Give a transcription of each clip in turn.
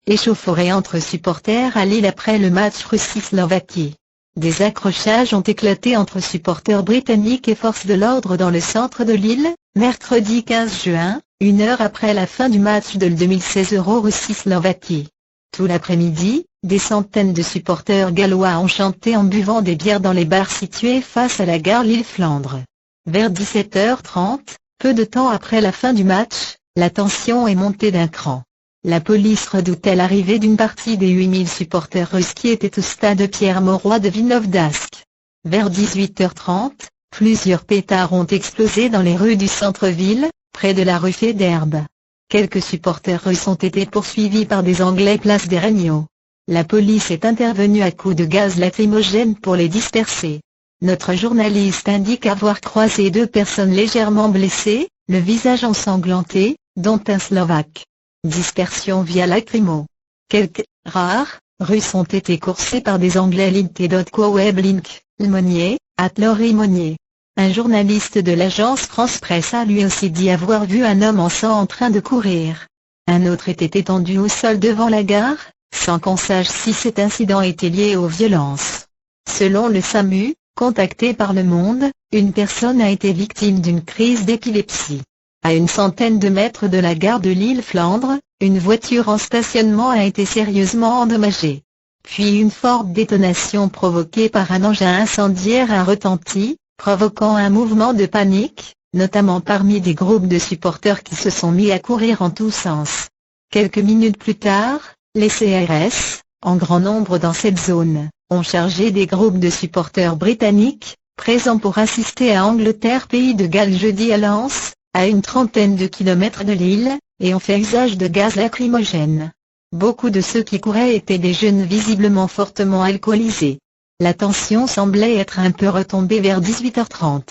échauffourée entre supporters à Lille après le match Russie-Slovaquie. Des accrochages ont éclaté entre supporters britanniques et forces de l'ordre dans le centre de Lille, mercredi 15 juin, une heure après la fin du match de l' 2016 Euro Russie-Slovaquie. Tout l'après-midi, des centaines de supporters gallois ont chanté en buvant des bières dans les bars situés face à la gare Lille-Flandre. Vers 17h30, peu de temps après la fin du match, la tension est montée d'un cran. La police redoutait l'arrivée d'une partie des 8000 supporters russes qui étaient au stade Pierre-Mauroy de Villeneuve-d'Ascq. Vers 18h30, plusieurs pétards ont explosé dans les rues du centre-ville, près de la rue Faidherbe. Quelques supporters russes ont été poursuivis par des Anglais place des Regnault. La police est intervenue à coups de gaz lacrymogène pour les disperser. Notre journaliste indique avoir croisé 2 personnes légèrement blessées, le visage ensanglanté, dont un Slovaque. Dispersion via lacrymo. Quelques rares Russes ont été coursés par des Anglais Lint.co Weblink, Monnier, Atlori Monnier. Un journaliste de l'agence France Presse a lui aussi dit avoir vu un homme en sang en train de courir. Un autre était étendu au sol devant la gare, sans qu'on sache si cet incident était lié aux violences. Selon le SAMU, contacté par Le Monde, une personne a été victime d'une crise d'épilepsie. À une centaine de mètres de la gare de Lille-Flandre, une voiture en stationnement a été sérieusement endommagée. Puis une forte détonation provoquée par un engin incendiaire a retenti, provoquant un mouvement de panique, notamment parmi des groupes de supporters qui se sont mis à courir en tous sens. Quelques minutes plus tard, les CRS, en grand nombre dans cette zone, ont chargé des groupes de supporters britanniques, présents pour assister à Angleterre Pays de Galles jeudi à Lens, à une trentaine de kilomètres de Lille, et ont fait usage de gaz lacrymogène. Beaucoup de ceux qui couraient étaient des jeunes visiblement fortement alcoolisés. La tension semblait être un peu retombée vers 18h30.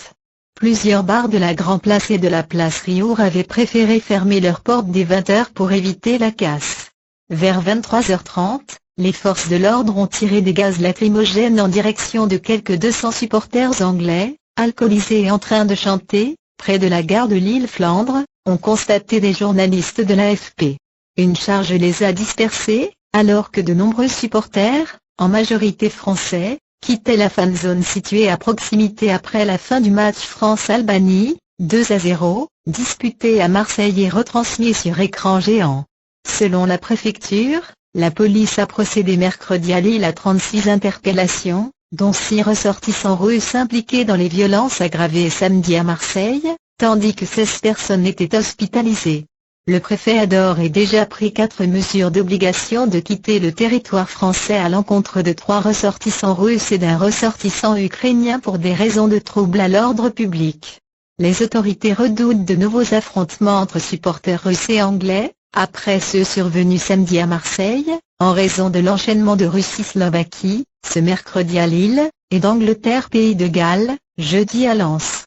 Plusieurs bars de la Grand Place et de la place Riour avaient préféré fermer leurs portes dès 20h pour éviter la casse. Vers 23h30, les forces de l'ordre ont tiré des gaz lacrymogènes en direction de quelques 200 supporters anglais, alcoolisés et en train de chanter, près de la gare de Lille-Flandre, ont constaté des journalistes de l'AFP. Une charge les a dispersés, alors que de nombreux supporters, en majorité français, quittaient la fanzone située à proximité après la fin du match France-Albanie, 2-0, disputé à Marseille et retransmis sur écran géant. Selon la préfecture, la police a procédé mercredi à Lille à 36 interpellations, dont 6 ressortissants russes impliqués dans les violences aggravées samedi à Marseille, tandis que 16 personnes étaient hospitalisées. Le préfet a d'ores et déjà pris 4 mesures d'obligation de quitter le territoire français à l'encontre de 3 ressortissants russes et d'un ressortissant ukrainien pour des raisons de troubles à l'ordre public. Les autorités redoutent de nouveaux affrontements entre supporters russes et anglais, après ceux survenus samedi à Marseille, en raison de l'enchaînement de Russie-Slovaquie, ce mercredi à Lille, et d'Angleterre Pays de Galles, jeudi à Lens.